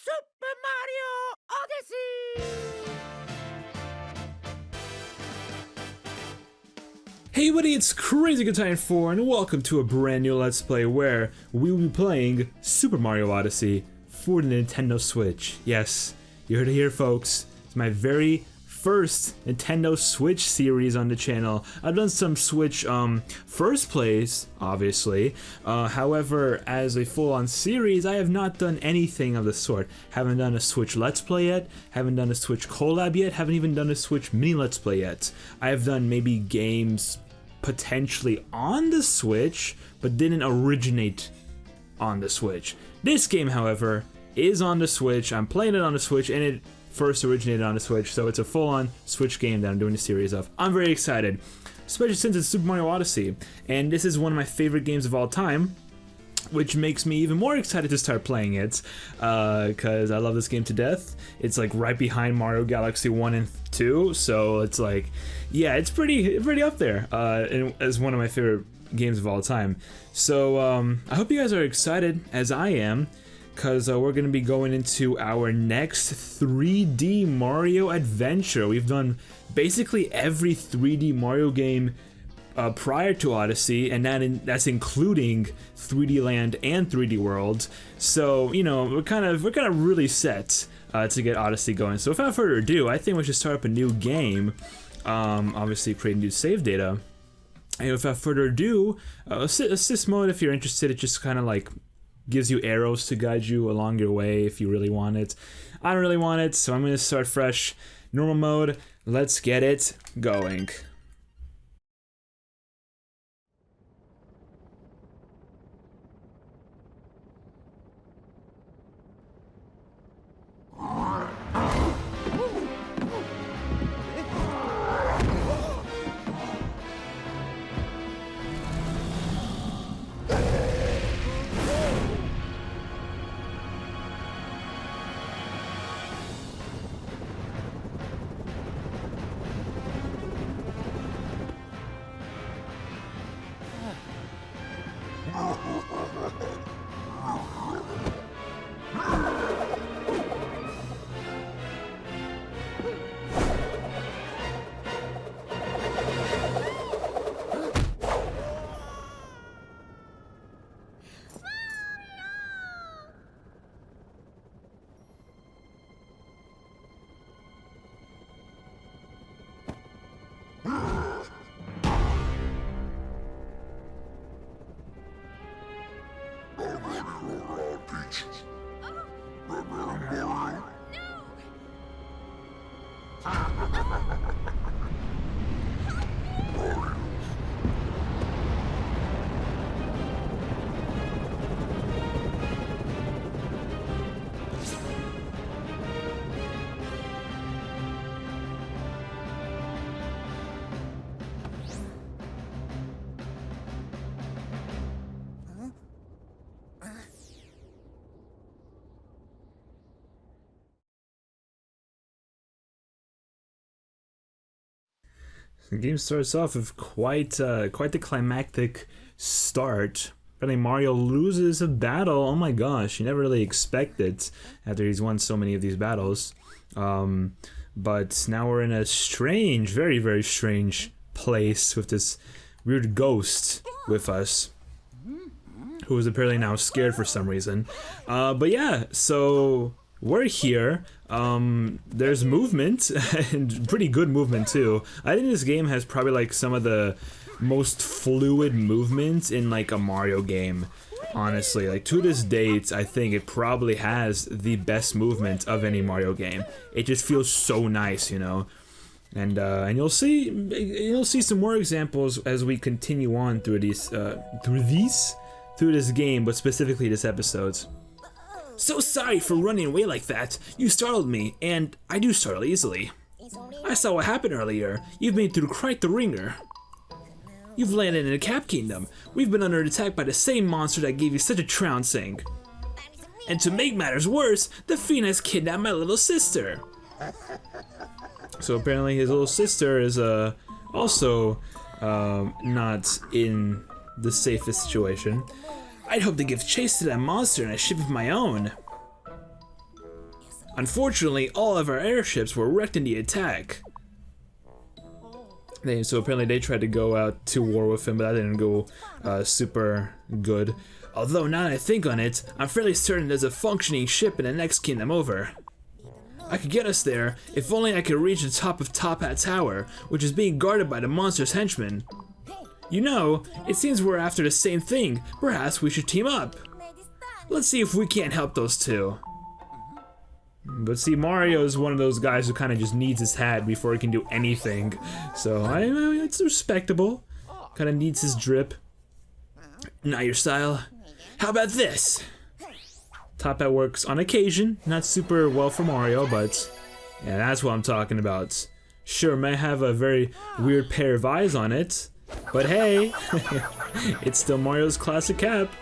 Super Mario Odyssey! Hey buddy, it's Crazy Good Time 4 and welcome to a brand new Let's Play where we will be playing Super Mario Odyssey for the Nintendo Switch. Yes, you heard it here folks, it's my very first Nintendo Switch series on the channel. I've done some Switch first plays, obviously. However, as a full-on series, I have not done anything of the sort. Haven't done a Switch Let's Play yet, haven't done a Switch collab yet, haven't even done a Switch mini Let's Play yet. I have done maybe games potentially on the Switch, but didn't originate on the Switch. This game, however, is on the Switch. I'm playing it on the Switch, and it first originated on the Switch, so it's a full-on Switch game that I'm doing a series of. I'm very excited, especially since it's Super Mario Odyssey, and this is one of my favorite games of all time, which makes me even more excited to start playing it, because I love this game to death. It's like right behind Mario Galaxy 1 and 2, so it's like, yeah, it's pretty up there as one of my favorite games of all time. So I hope you guys are excited, as I am, because we're going to be going into our next 3D Mario adventure. We've done basically every 3D Mario game prior to Odyssey, and that's including 3D Land and 3D World. So, you know, we're kind of really set to get Odyssey going. So without further ado, I think we should start up a new game. Obviously create new save data. And without further ado, assist mode, if you're interested, it just kind of like gives you arrows to guide you along your way if you really want it. I don't really want it, so I'm going to start fresh. Normal mode, let's get it going. The game starts off with quite the climactic start. Apparently Mario loses a battle. Oh my gosh, you never really expect it after he's won so many of these battles. But now we're in a strange, very, very strange place with this weird ghost with us, who is apparently now scared for some reason. But yeah, so we're here. There's movement, and pretty good movement too. I think this game has probably like some of the most fluid movement in like a Mario game. Honestly, like to this date, I think it probably has the best movement of any Mario game. It just feels so nice, you know. And you'll see some more examples as we continue on through this game, but specifically this episode. So sorry for running away like that. You startled me, and I do startle easily. I saw what happened earlier. You've been through quite the ringer. You've landed in the Cap Kingdom. We've been under attack by the same monster that gave you such a trouncing. And to make matters worse, the fiend has kidnapped my little sister. So apparently his little sister is also not in the safest situation. I'd hope to give chase to that monster in a ship of my own. Unfortunately, all of our airships were wrecked in the attack. So apparently they tried to go out to war with him, but that didn't go super good. Although now that I think on it, I'm fairly certain there's a functioning ship in the next kingdom over. I could get us there, if only I could reach the top of Top Hat Tower, which is being guarded by the monster's henchmen. You know, it seems we're after the same thing. Perhaps we should team up. Let's see if we can't help those two. But see, Mario is one of those guys who kind of just needs his hat before he can do anything. So, it's respectable. Kind of needs his drip. Not your style. How about this? Top Hat works on occasion. Not super well for Mario, but yeah, that's what I'm talking about. Sure, may have a very weird pair of eyes on it, but hey, it's still Mario's classic cap.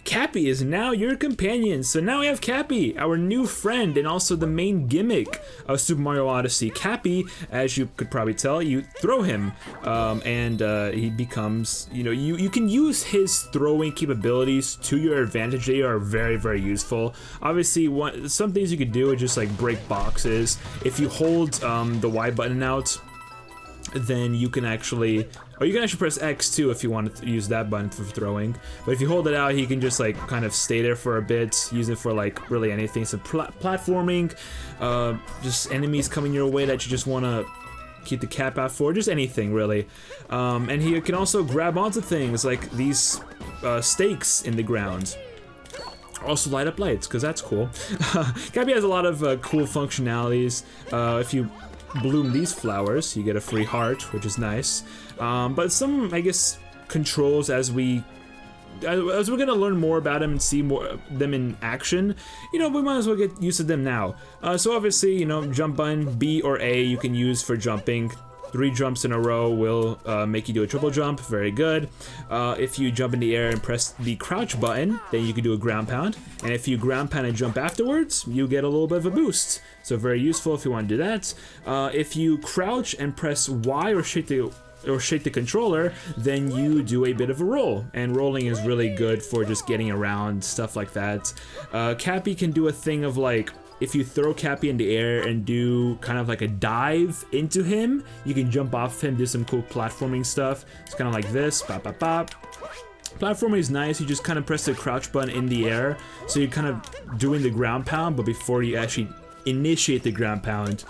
Cappy is now your companion, so now we have Cappy, our new friend and also the main gimmick of Super Mario Odyssey. Cappy, as you could probably tell, you throw him and he becomes, you can use his throwing capabilities to your advantage. They are very, very useful. Obviously, some things you could do are just like break boxes. If you hold the Y button out, then you can actually, or you can actually press X too if you want to use that button for throwing. But if you hold it out, he can just like kind of stay there for a bit, use it for like really anything. So platforming, just enemies coming your way that you just want to keep the cap out for, just anything really. And he can also grab onto things like these stakes in the ground. Also light up lights, because that's cool. Cappy has a lot of cool functionalities. If you bloom these flowers, you get a free heart, which is nice. But some, I guess, controls as we're gonna learn more about him and see more of them in action, we might as well get used to them now. So obviously, jump button, B or A you can use for jumping. 3 jumps in a row will make you do a triple jump, very good. If you jump in the air and press the crouch button, then you can do a ground pound. And if you ground pound and jump afterwards, you get a little bit of a boost. So very useful if you want to do that. If you crouch and press Y or shake the controller, then you do a bit of a roll. And rolling is really good for just getting around, stuff like that. Cappy can do a thing of like, if you throw Cappy in the air and do kind of like a dive into him, you can jump off him, do some cool platforming stuff. It's kind of like this, pop, pop, pop. Platforming is nice, you just kind of press the crouch button in the air, so you're kind of doing the ground pound, but before you actually initiate the ground pound,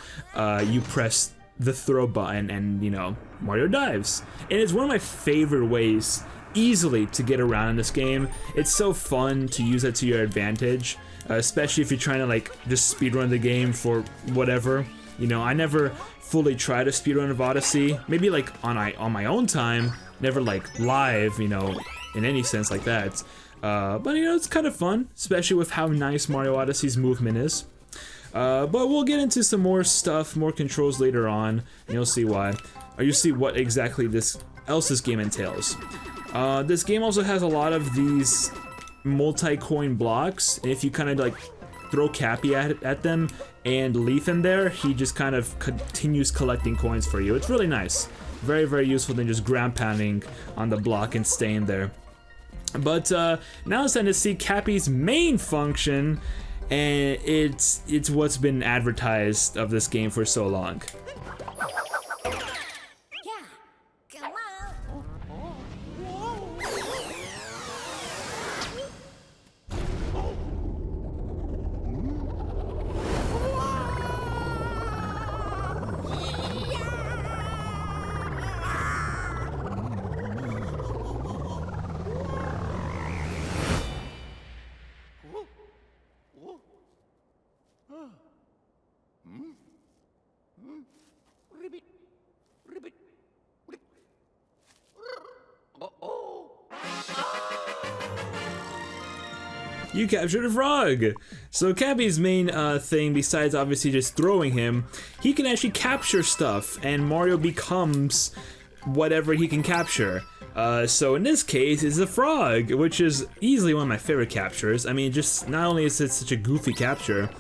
you press the throw button and, Mario dives. And it's one of my favorite ways, easily, to get around in this game. It's so fun to use that to your advantage. Especially if you're trying to like just speedrun the game for whatever. I never fully tried a speedrun of Odyssey. Maybe like on my own time, never like live, in any sense like that. But it's kind of fun, especially with how nice Mario Odyssey's movement is. But we'll get into some more stuff, more controls later on, and you'll see why. Or you'll see what exactly this game entails. This game also has a lot of these multi-coin blocks, and if you kind of like throw Cappy at them and leave him there, he just kind of continues collecting coins for you. It's really nice. Very, very useful than just ground pounding on the block and staying there. But now it's time to see Cappy's main function, and it's what's been advertised of this game for so long. You captured a frog! So Cappy's main thing, besides obviously just throwing him, he can actually capture stuff, and Mario becomes whatever he can capture. So in this case, it's a frog, which is easily one of my favorite captures. I mean, just not only is it such a goofy capture,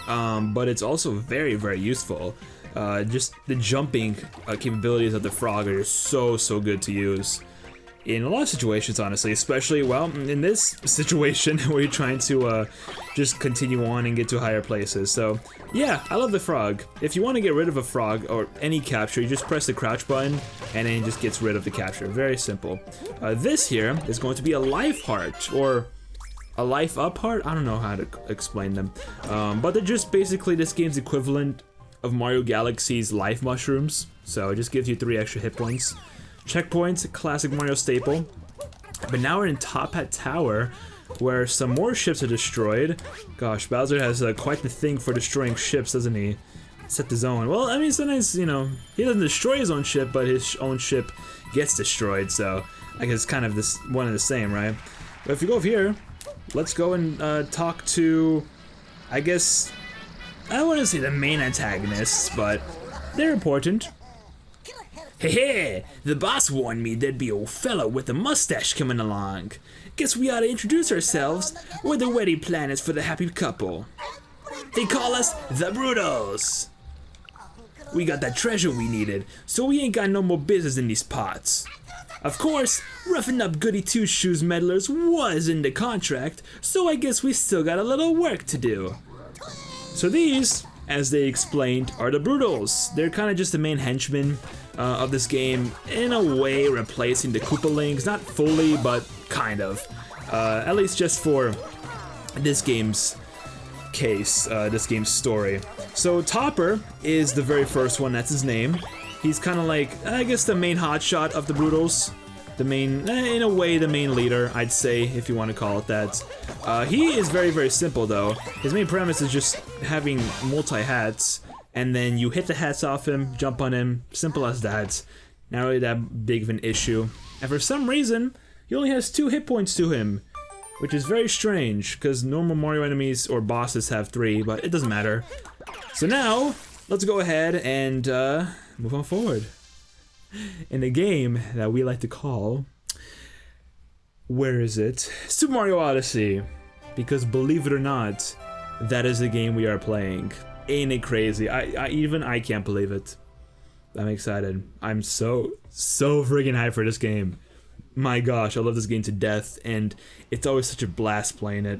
but it's also very, very useful. Just the jumping capabilities of the frog are just so good to use. in a lot of situations, honestly, especially, well, in this situation where you're trying to just continue on and get to higher places. So, yeah, I love the frog. If you want to get rid of a frog or any capture, you just press the crouch button and then it just gets rid of the capture. Very simple. This here is going to be a life heart, or a life up heart? I don't know how to explain them. But they're just basically this game's equivalent of Mario Galaxy's life mushrooms. So it just gives you 3 extra hit points. Checkpoints, classic Mario staple. But now we're in Top Hat Tower, where some more ships are destroyed. Gosh, Bowser has quite the thing for destroying ships, doesn't he? Set his own. Well, I mean, sometimes, you know, he doesn't destroy his own ship, but his own ship gets destroyed, so I guess it's kind of this one and the same, right? But if you go over here, let's go and talk to, I guess, I don't want to say the main antagonists, but they're important. Hey, hey, the boss warned me there'd be a fella with a mustache coming along. Guess we ought to introduce ourselves. We're the wedding planners for the happy couple. They call us the Brutos. We got that treasure we needed, so we ain't got no more business in these parts. Of course, roughing up Goody Two-Shoes meddlers was in the contract, so I guess we still got a little work to do. So these, as they explained, are the Brutos. They're kind of just the main henchmen of this game, in a way replacing the Koopalings. Not fully, but kind of. At least just for this game's case, this game's story. So Topper is the very first one, that's his name. He's kind of like, I guess, the main hotshot of the Brutos. The main, in a way, the main leader, I'd say, if you want to call it that. He is very, very simple, though. His main premise is just having multi-hats, and then you hit the hats off him, jump on him, simple as that. Not really that big of an issue. And for some reason, he only has 2 hit points to him, which is very strange, because normal Mario enemies or bosses have 3, but it doesn't matter. So now, let's go ahead and move on forward. In a game that we like to call, where is it? Super Mario Odyssey. Because believe it or not, that is the game we are playing. Ain't it crazy? I can't believe it. I'm excited. I'm so freaking hyped for this game. My gosh, I love this game to death, and it's always such a blast playing it.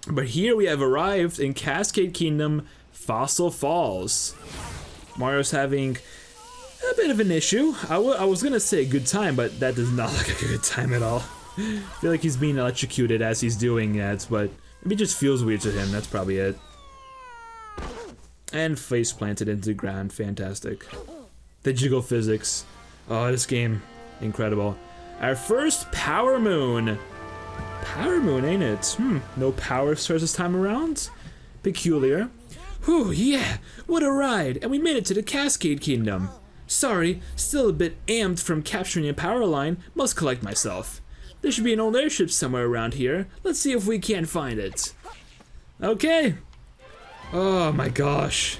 But here we have arrived in Cascade Kingdom, Fossil Falls. Mario's having a bit of an issue. I was gonna say a good time, but that does not look like a good time at all. I feel like he's being electrocuted as he's doing that, but it just feels weird to him, that's probably it. And face planted into the ground, fantastic. The jiggle physics. Oh, this game, incredible. Our first Power Moon. Power Moon, ain't it? No power stars this time around? Peculiar. Whew, yeah, what a ride, and we made it to the Cascade Kingdom. Sorry, still a bit amped from capturing a power line, must collect myself. There should be an old airship somewhere around here. Let's see if we can't find it. Okay. Oh my gosh.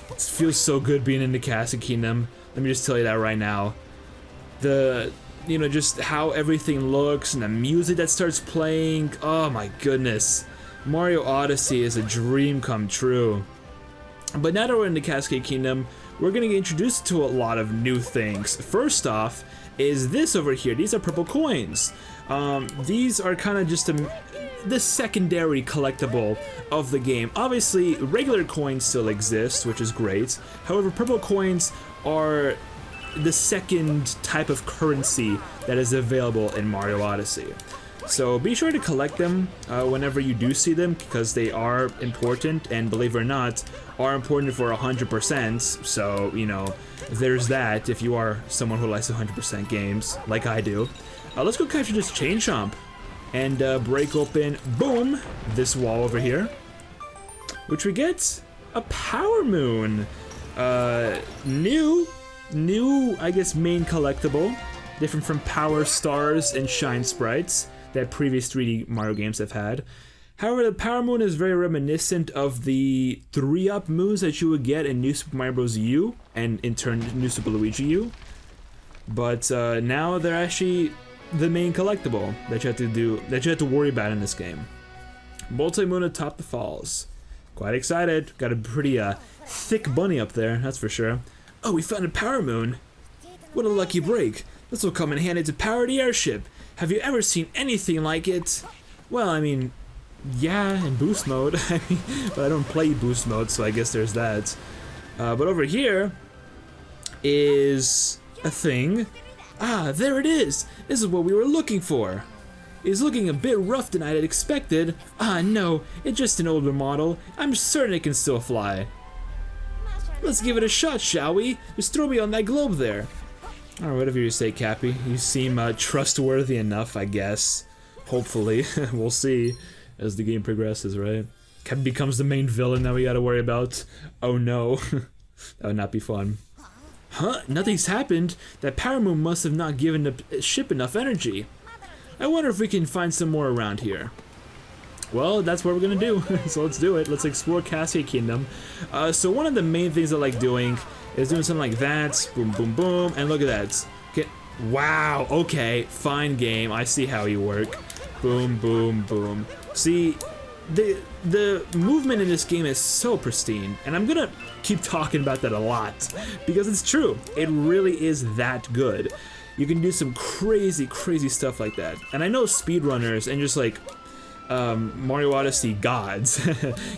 It feels so good being in the Cascade Kingdom. Let me just tell you that right now. You know, just how everything looks and the music that starts playing. Oh my goodness. Mario Odyssey is a dream come true. But now that we're in the Cascade Kingdom, we're gonna get introduced to a lot of new things. First off is this over here. These are purple coins. These are kind of just the secondary collectible of the game. Obviously, regular coins still exist, which is great. However, purple coins are the second type of currency that is available in Mario Odyssey. So be sure to collect them whenever you do see them, because they are important, and believe it or not, are important for 100%. So, you know, there's that if you are someone who likes 100% games, like I do. Let's go capture this Chain Chomp and break open, boom, this wall over here, which we get a Power Moon. New, I guess, main collectible, different from Power Stars and Shine Sprites that previous 3D Mario games have had. However, the Power Moon is very reminiscent of the 3-up moves that you would get in New Super Mario Bros. U, and in turn, New Super Luigi U. But now they're actually the main collectible that you have to worry about in this game. Multi-moon atop the falls. Quite excited. Got a pretty thick bunny up there, that's for sure. Oh, we found a Power Moon. What a lucky break. This will come in handy to power the airship. Have you ever seen anything like it? Well, I mean, yeah, in boost mode. But I don't play boost mode, so I guess there's that. But over here is a thing. Ah, there it is. This is what we were looking for. It's looking a bit rough than I had expected. Ah, no, it's just an older model. I'm certain it can still fly. Let's give it a shot, shall we? Just throw me on that globe there. Alright, whatever you say, Cappy. You seem trustworthy enough, I guess. Hopefully. We'll see as the game progresses, right? Cappy becomes the main villain that we gotta worry about. Oh no. That would not be fun. Huh? Nothing's happened. That power moon must have not given the ship enough energy. I wonder if we can find some more around here. Well, that's what we're gonna do. So let's do it. Let's explore Cascade Kingdom. So one of the main things I like doing is doing something like that. Boom, boom, boom. And look at that. Okay. Wow. Okay. Fine game. I see how you work. Boom, boom, boom. See, the movement in this game is so pristine, and I'm gonna keep talking about that a lot because it's true. It really is that good. You can do some crazy, crazy stuff like that. And I know speedrunners and just like Mario Odyssey gods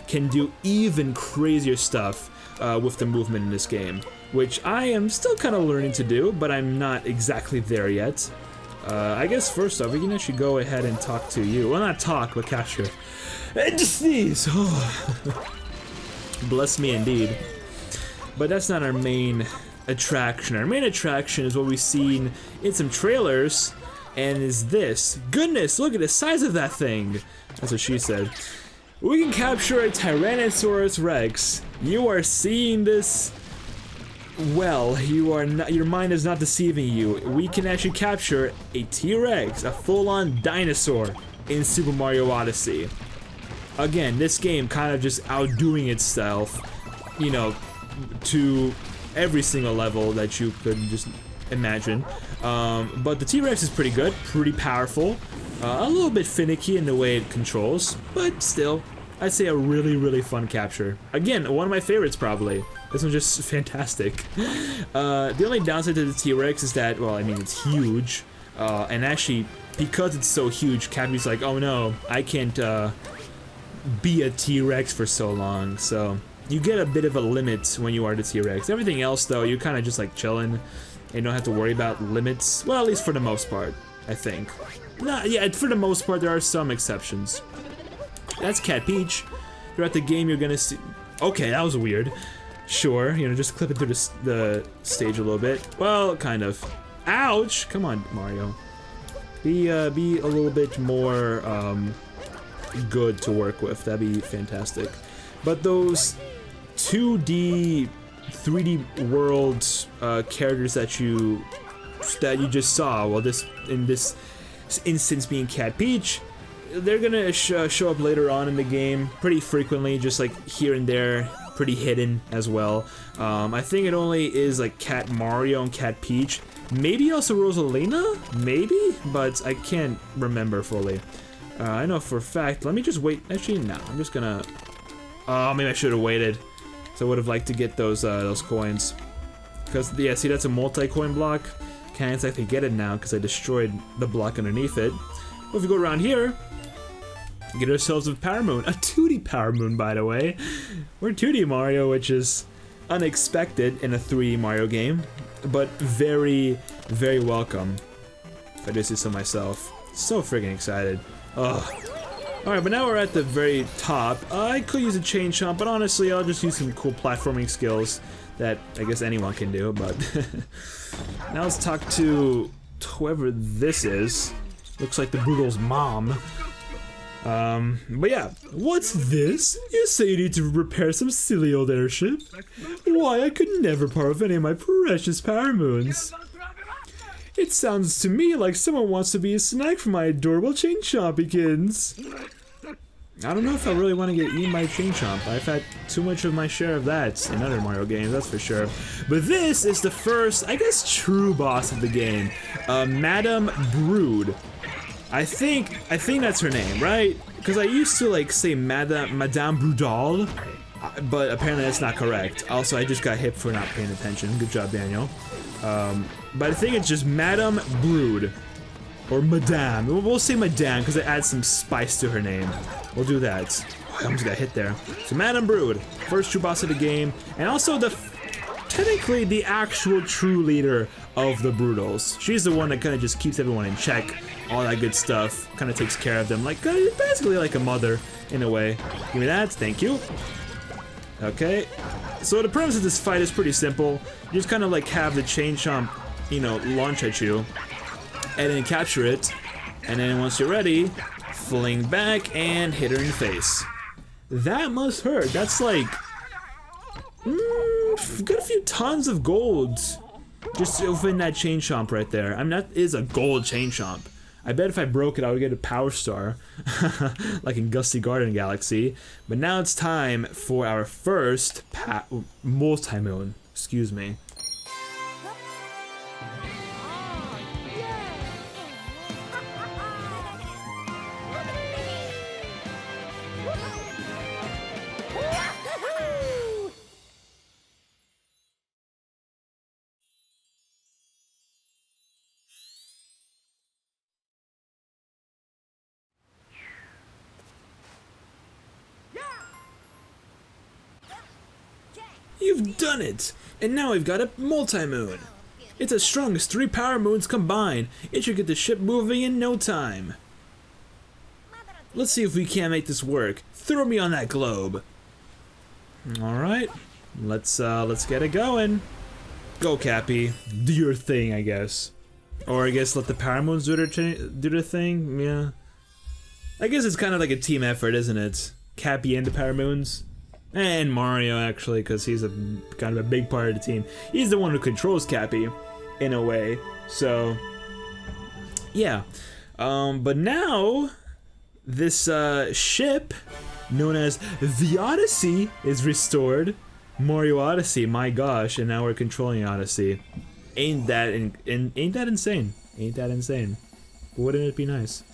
can do even crazier stuff with the movement in this game, which I am still kind of learning to do, but I'm not exactly there yet. I guess first off, we can actually go ahead and talk to you. Well, not talk, but capture. And just sneeze! Oh. Bless me indeed. But that's not our main attraction. Our main attraction is what we've seen in some trailers, and is this. Goodness, look at the size of that thing! That's what she said. We can capture a Tyrannosaurus Rex. You are seeing this well. You are not, your mind is not deceiving you. We can actually capture a T-Rex, a full-on dinosaur, in Super Mario Odyssey. Again, this game kind of just outdoing itself, you know, to every single level that you could just imagine. But the T-Rex is pretty good, pretty powerful, a little bit finicky in the way it controls, but still, I'd say a really, really fun capture. Again, one of my favorites probably. This one's just fantastic. The only downside to the T-Rex is that, well, I mean, it's huge, and actually, because it's so huge, Cappy's like, oh no, I can't be a T-Rex for so long, so you get a bit of a limit when you are the T-Rex. Everything else, though, you're kind of just like chilling. You don't have to worry about limits. Well, at least for the most part, I think. Nah, yeah, for the most part, there are some exceptions. That's Cat Peach. Throughout the game, you're gonna see. Okay, that was weird. Sure, you know, just clip it through the stage a little bit. Well, kind of. Ouch! Come on, Mario. Be a little bit more good to work with. That'd be fantastic. But those 2D, 3D world characters that you just saw, well, in this instance being Cat Peach, they're gonna show up later on in the game pretty frequently, just like here and there, pretty hidden as well. I think it only is like Cat Mario and Cat Peach, maybe also Rosalina, maybe, but I can't remember fully. I know for a fact. Let me just wait. Actually, no, I'm just gonna. Oh, maybe I should have waited. So I would have liked to get those coins. Because, yeah, see, that's a multi-coin block. Can't exactly get it now because I destroyed the block underneath it. But if we go around here, get ourselves a Power Moon. A 2D Power Moon, by the way. We're 2D Mario, which is unexpected in a 3D Mario game. But very, very welcome. If I do say so myself. So friggin' excited. Ugh. Alright, but now we're at the very top. I could use a chain chomp, but honestly, I'll just use some cool platforming skills that I guess anyone can do, but... Now let's talk to whoever this is. Looks like the Brutal's mom. But yeah, what's this? You say you need to repair some silly old airship? Why, I could never part with any of my precious Power Moons. It sounds to me like someone wants to be a snack for my adorable Chain Chompykins. I don't know if I really want to get eaten by Chain Chomp. I've had too much of my share of that in other Mario games, that's for sure. But this is the first, I guess, true boss of the game. Madame Brood. I think that's her name, right? Because I used to like say Madame Brudal, but apparently that's not correct. Also, I just got hit for not paying attention. Good job, Daniel. But I think it's just Madame Brood. Or Madame. We'll say Madame because it adds some spice to her name. We'll do that. Oh, I almost got hit there. So Madame Brood, first true boss of the game, and also technically the actual true leader of the Broodals. She's the one that kind of just keeps everyone in check, all that good stuff, kind of takes care of them, like basically like a mother in a way. Give me that, thank you. Okay, so the premise of this fight is pretty simple. You just kind of like have the Chain Chomp, you know, launch at you, and then capture it, and then once you're ready, fling back and hit her in the face. That must hurt. That's like, got a few tons of gold just within that Chain Chomp right there. I mean, that is a gold Chain Chomp. I bet if I broke it, I would get a Power Star, like in Gusty Garden Galaxy. But now it's time for our first multi-moon. Excuse me. You've done it! And now we've got a multi-moon. It's as strong as 3 power moons combined. It should get the ship moving in no time. Let's see if we can't make this work. Throw me on that globe. Alright, let's get it going. Go, Cappy. Do your thing, I guess. Or I guess let the power moons do their thing, yeah. I guess it's kind of like a team effort, isn't it? Cappy and the power moons. And Mario, actually, because he's kind of a big part of the team. He's the one who controls Cappy, in a way. So, yeah. But now, this ship, known as the Odyssey, is restored. Mario Odyssey, my gosh, and now we're controlling Odyssey. Ain't that insane? Ain't that insane? Wouldn't it be nice?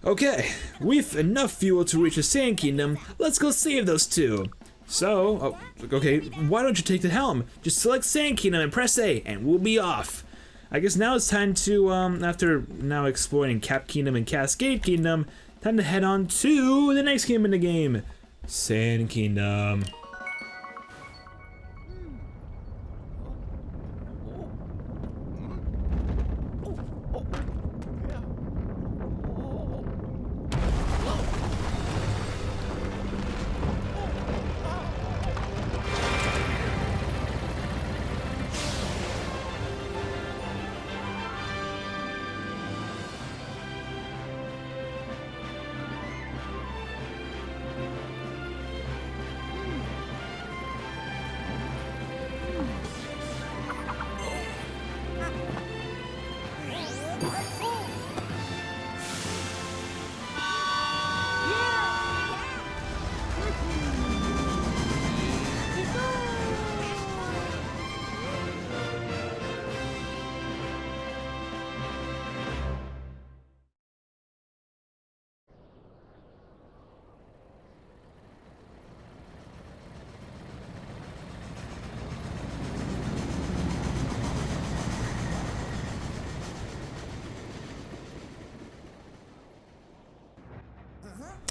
Okay, we've enough fuel to reach the Sand Kingdom. Let's go save those two. So, okay, why don't you take the helm? Just select Sand Kingdom and press A, and we'll be off. I guess now it's time to, after now exploring Cap Kingdom and Cascade Kingdom, time to head on to the next game in the game, Sand Kingdom.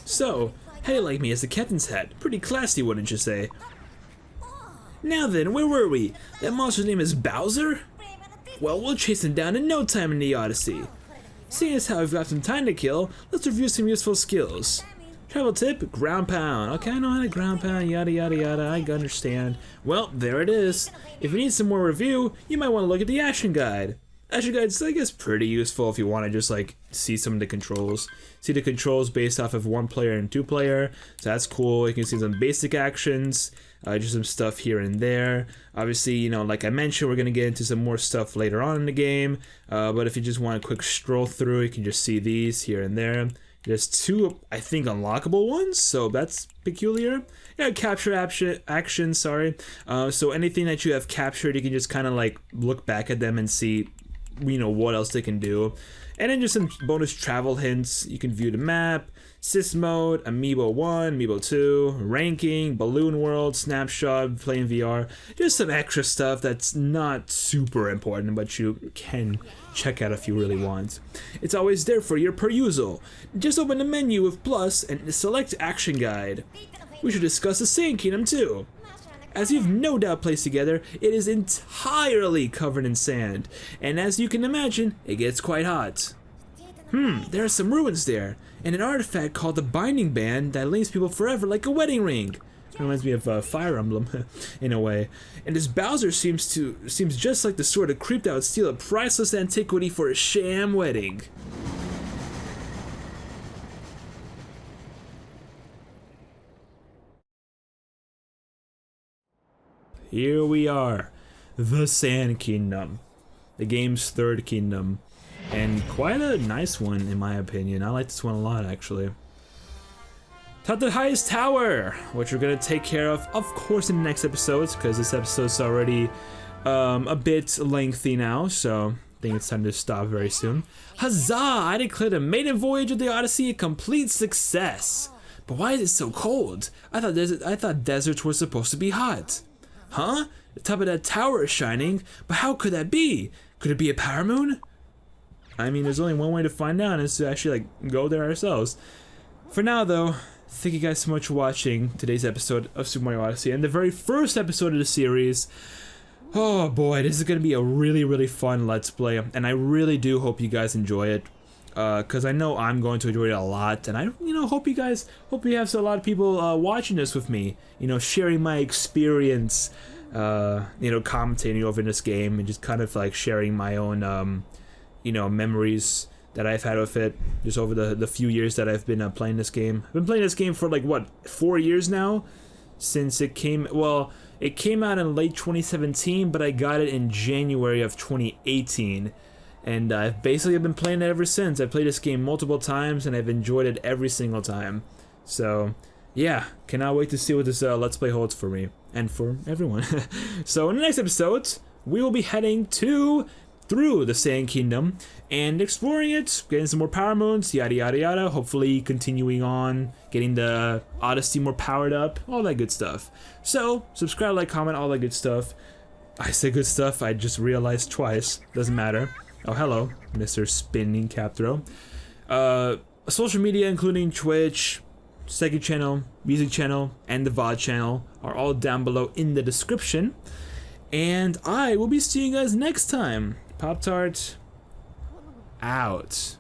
So, how do you like me as the captain's hat? Pretty classy, wouldn't you say? Now then, where were we? That monster's name is Bowser? Well, we'll chase him down in no time in the Odyssey. Seeing as how we've got some time to kill, let's review some useful skills. Travel tip, ground pound. Okay, I know how to ground pound, yada yada yada, I understand. Well, there it is. If you need some more review, you might want to look at the action guide. Action guide's, I guess, pretty useful if you want to just like see some of the controls. See the controls based off of 1 player and 2 player, so that's cool. You can see some basic actions, just some stuff here and there. Obviously, you know, like I mentioned, we're gonna get into some more stuff later on in the game. But if you just want a quick stroll through, you can just see these here and there. There's 2, I think, unlockable ones, so that's peculiar. Yeah, capture action, sorry. So anything that you have captured, you can just kind of like look back at them and see, you know, what else they can do. And then just some bonus travel hints. You can view the map, Sys mode, Amiibo 1, Amiibo 2, ranking, Balloon World, snapshot, playing VR, just some extra stuff that's not super important, but you can check out if you really want. It's always there for your perusal. Just open the menu with plus and select Action Guide. We should discuss the Sand Kingdom too. As you've no doubt placed together, it is entirely covered in sand, and as you can imagine, it gets quite hot. There are some ruins there, and an artifact called the Binding Band that links people forever like a wedding ring. It reminds me of Fire Emblem, in a way. And this Bowser seems just like the sort of creep that would steal a priceless antiquity for a sham wedding. Here we are, the Sand Kingdom, the game's third kingdom, and quite a nice one in my opinion. I like this one a lot actually. Top the highest tower, which we're gonna take care of course in the next episodes, because this episode's already a bit lengthy now, so I think it's time to stop very soon. Huzzah! I declare the maiden voyage of the Odyssey a complete success. But why is it so cold? I thought deserts were supposed to be hot. Huh? The top of that tower is shining, but how could that be? Could it be a power moon? I mean, there's only one way to find out, and it's to actually go there ourselves. For now though, thank you guys so much for watching today's episode of Super Mario Odyssey, and the very first episode of the series. Oh boy, this is gonna be a really fun Let's Play, and I really do hope you guys enjoy it. Because I know I'm going to enjoy it a lot, and I hope you have a lot of people watching this with me, sharing my experience, commentating over this game, and just kind of like sharing my own, memories that I've had with it, just over the few years that I've been playing this game. I've been playing this game for like, what, 4 years now? Since it came out in late 2017, but I got it in January of 2018. And I've basically been playing it ever since. I've played this game multiple times, and I've enjoyed it every single time. So, yeah, cannot wait to see what this Let's Play holds for me, and for everyone. So, in the next episode, we will be heading through the Sand Kingdom, and exploring it, getting some more power moons, yada yada yada, hopefully continuing on, getting the Odyssey more powered up, all that good stuff. So, subscribe, like, comment, all that good stuff. I say good stuff, I just realized twice, doesn't matter. Oh, hello, Mr. Spinning Cap Throw. Social media, including Twitch, second channel, music channel, and the VOD channel, are all down below in the description. And I will be seeing you guys next time. Pop-Tart, out.